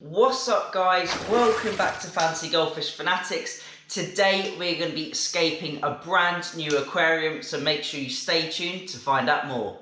What's up guys, welcome back to Fancy Goldfish Fanatics. Today we're going to be scaping a brand new aquarium, so make sure you stay tuned to find out more.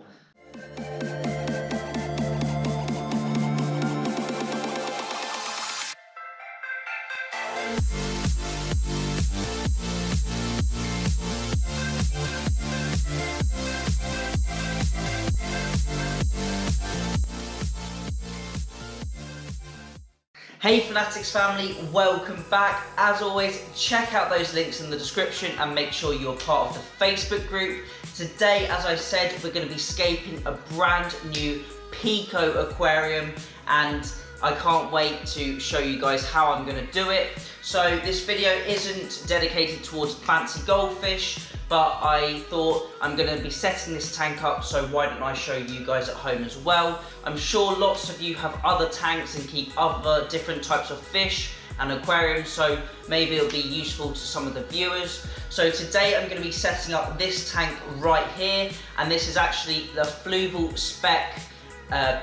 Hey Fanatics family, welcome back. As always, check out those links in the description and make sure you're part of the Facebook group. Today, as I said, we're going to be scaping a brand new Pico aquarium, and I can't wait to show you guys how I'm going to do it. So this video isn't dedicated towards fancy goldfish, but I thought I'm going to be setting this tank up, so why don't I show you guys at home as well. I'm sure lots of you have other tanks and keep other different types of fish and aquariums, so maybe it'll be useful to some of the viewers. So today I'm going to be setting up this tank right here, and this is actually the Fluval Spec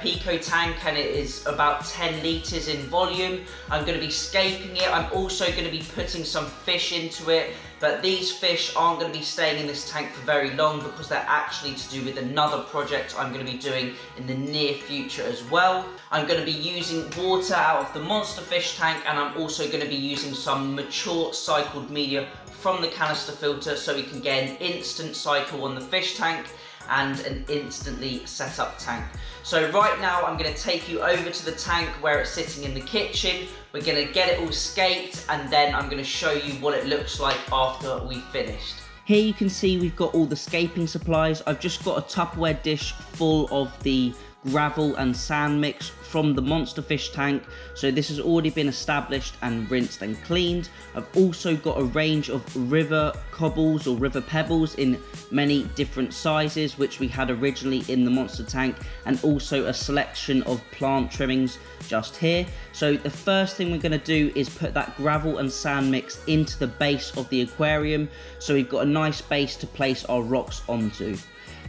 Pico tank, and it is about 10 litres in volume. I'm going to be scaping it. I'm also going to be putting some fish into it, but these fish aren't going to be staying in this tank for very long because they're actually to do with another project I'm going to be doing in the near future as well. I'm going to be using water out of the monster fish tank, and I'm also going to be using some mature cycled media from the canister filter so we can get an instant cycle on the fish tank and an instantly set up tank. So right now I'm going to take you over to the tank where it's sitting in the kitchen. We're going to get it all scaped, and then I'm going to show you what it looks like after we've finished. Here you can see we've got all the scaping supplies. I've just got a Tupperware dish full of the gravel and sand mix from the monster fish tank, so this has already been established and rinsed and cleaned. I've also got a range of river cobbles or river pebbles in many different sizes, which we had originally in the monster tank, and also a selection of plant trimmings just here. So the first thing we're going to do is put that gravel and sand mix into the base of the aquarium, so we've got a nice base to place our rocks onto.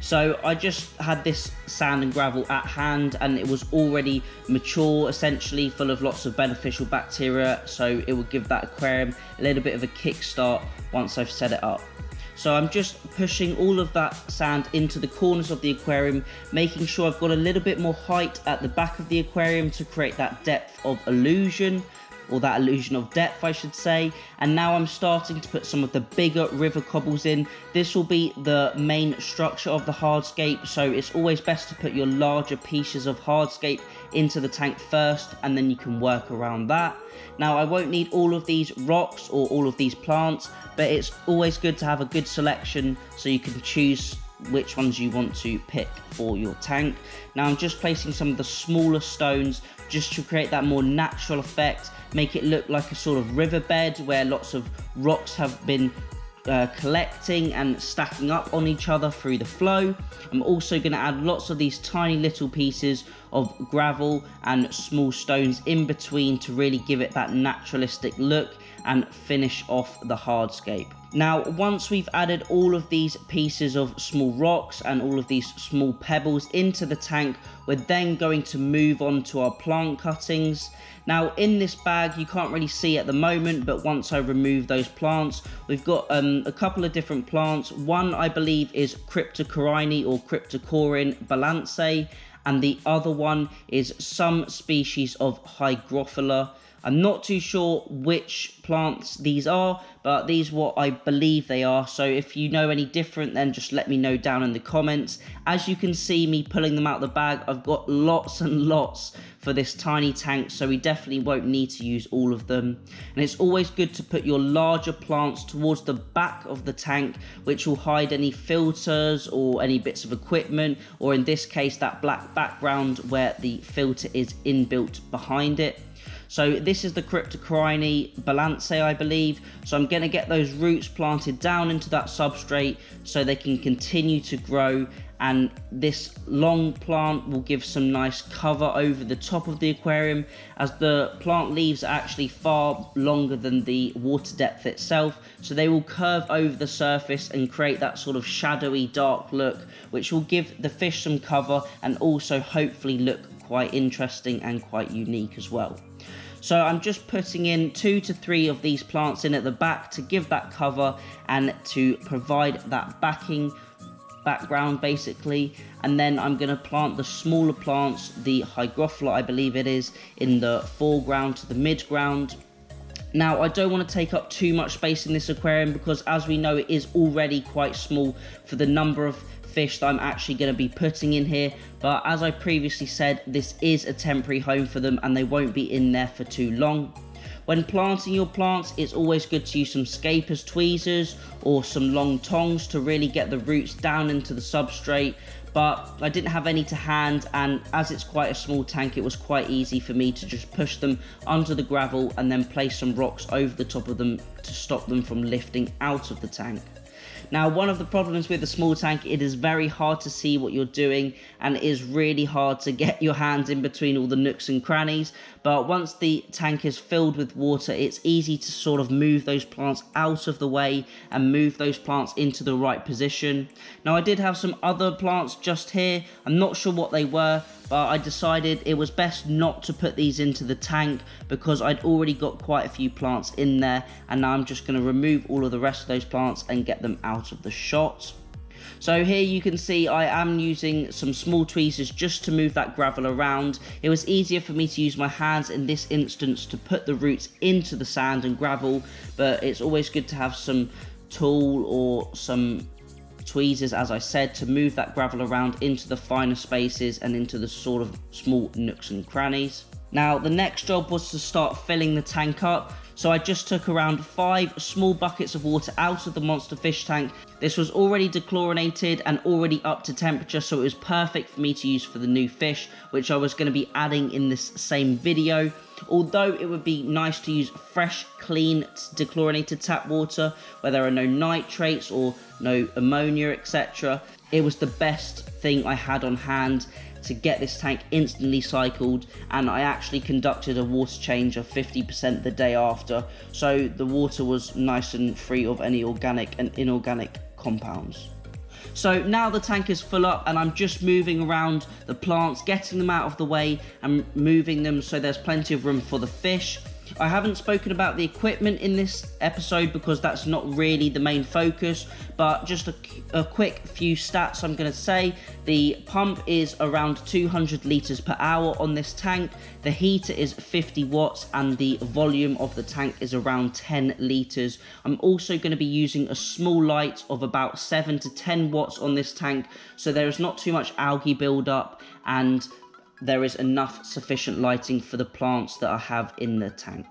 So I just had this sand and gravel at hand, and it was already mature, essentially full of lots of beneficial bacteria, so it will give that aquarium a little bit of a kickstart once I've set it up. So I'm just pushing all of that sand into the corners of the aquarium, making sure I've got a little bit more height at the back of the aquarium to create that depth of illusion, or that illusion of depth I should say. And now I'm starting to put some of the bigger river cobbles in. This will be the main structure of the hardscape, so it's always best to put your larger pieces of hardscape into the tank first, and then you can work around that. Now I won't need all of these rocks or all of these plants, but it's always good to have a good selection so you can choose which ones you want to pick for your tank. Now I'm just placing some of the smaller stones just to create that more natural effect, make it look like a sort of riverbed where lots of rocks have been collecting and stacking up on each other through the flow. I'm also going to add lots of these tiny little pieces of gravel and small stones in between to really give it that naturalistic look and finish off the hardscape. Now once we've added all of these pieces of small rocks and all of these small pebbles into the tank, we're then going to move on to our plant cuttings. Now in this bag, you can't really see at the moment, but once I remove those plants, we've got a couple of different plants. One I believe is Cryptocorini or Cryptocorin balansae, and the other one is some species of Hygrophila. I'm not too sure which plants these are, but these are what I believe they are. So if you know any different, then just let me know down in the comments. As you can see me pulling them out of the bag, I've got lots and lots for this tiny tank, so we definitely won't need to use all of them. And it's always good to put your larger plants towards the back of the tank, which will hide any filters or any bits of equipment, or in this case that black background where the filter is inbuilt behind it. So this is the Cryptocorini balansae, I believe. So I'm going to get those roots planted down into that substrate so they can continue to grow, and this long plant will give some nice cover over the top of the aquarium, as the plant leaves are actually far longer than the water depth itself, so they will curve over the surface and create that sort of shadowy dark look, which will give the fish some cover and also hopefully look quite interesting and quite unique as well. So I'm just putting in 2 to 3 of these plants in at the back to give that cover and to provide that background basically. And then I'm going to plant the smaller plants, the hygrophila I believe it is, in the foreground to the midground. Now, I don't want to take up too much space in this aquarium because, as we know, it is already quite small for the number of fish that I'm actually going to be putting in here. But as I previously said, this is a temporary home for them and they won't be in there for too long. When planting your plants, it's always good to use some scapers, tweezers, or some long tongs to really get the roots down into the substrate. But I didn't have any to hand, and as it's quite a small tank, it was quite easy for me to just push them under the gravel and then place some rocks over the top of them to stop them from lifting out of the tank. Now, one of the problems with the small tank, it is very hard to see what you're doing and it is really hard to get your hands in between all the nooks and crannies. But once the tank is filled with water, it's easy to sort of move those plants out of the way and move those plants into the right position. Now, I did have some other plants just here. I'm not sure what they were, but I decided it was best not to put these into the tank because I'd already got quite a few plants in there, and now I'm just going to remove all of the rest of those plants and get them out of the shot. So here you can see I am using some small tweezers just to move that gravel around. It was easier for me to use my hands in this instance to put the roots into the sand and gravel, but it's always good to have some tool or some tweezers, as I said, to move that gravel around into the finer spaces and into the sort of small nooks and crannies. Now, the next job was to start filling the tank up. So I just took around 5 small buckets of water out of the monster fish tank. This was already dechlorinated and already up to temperature, so it was perfect for me to use for the new fish, which I was going to be adding in this same video. Although it would be nice to use fresh, clean, dechlorinated tap water where there are no nitrates or no ammonia, etc. It was the best thing I had on hand to get this tank instantly cycled, and I actually conducted a water change of 50% the day after, so the water was nice and free of any organic and inorganic compounds. So now the tank is full up and I'm just moving around the plants, getting them out of the way and moving them so there's plenty of room for the fish. I haven't spoken about the equipment in this episode because that's not really the main focus, but just a quick few stats I'm going to say. The pump is around 200 litres per hour on this tank, the heater is 50 watts and the volume of the tank is around 10 litres. I'm also going to be using a small light of about 7 to 10 watts on this tank, so there is not too much algae build-up and there is enough sufficient lighting for the plants that I have in the tank.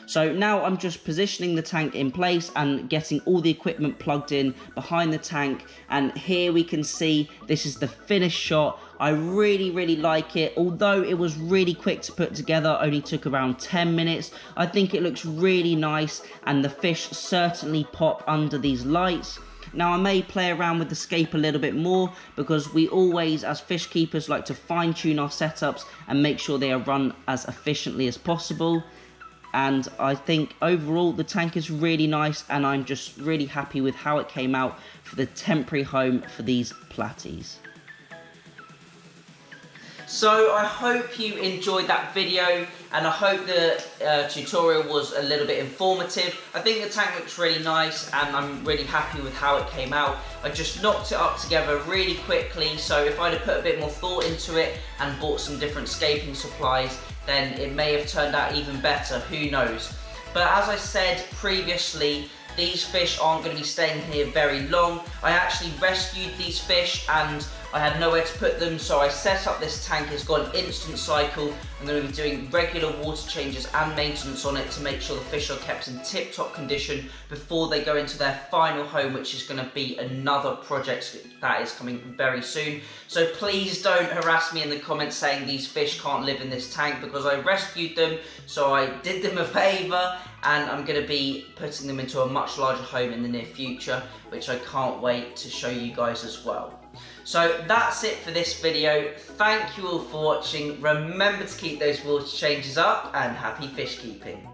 So now I'm just positioning the tank in place and getting all the equipment plugged in behind the tank, and here we can see this is the finished shot. I really like it. Although it was really quick to put together, only took around 10 minutes. I think it looks really nice and the fish certainly pop under these lights. Now, I may play around with the scape a little bit more because we always, as fish keepers, like to fine tune our setups and make sure they are run as efficiently as possible. And I think overall the tank is really nice and I'm just really happy with how it came out for the temporary home for these platies. So I hope you enjoyed that video and I hope the tutorial was a little bit informative. I think the tank looks really nice and I'm really happy with how it came out. I just knocked it up together really quickly, so if I'd have put a bit more thought into it and bought some different scaping supplies, then it may have turned out even better, who knows. But as I said previously, these fish aren't going to be staying here very long. I actually rescued these fish and I had nowhere to put them, so I set up this tank. It's got an instant cycle. I'm going to be doing regular water changes and maintenance on it to make sure the fish are kept in tip-top condition before they go into their final home, which is going to be another project that is coming very soon. So please don't harass me in the comments saying these fish can't live in this tank, because I rescued them, so I did them a favour, and I'm going to be putting them into a much larger home in the near future, which I can't wait to show you guys as well. So that's it for this video. Thank you all for watching. Remember to keep those water changes up and happy fish keeping.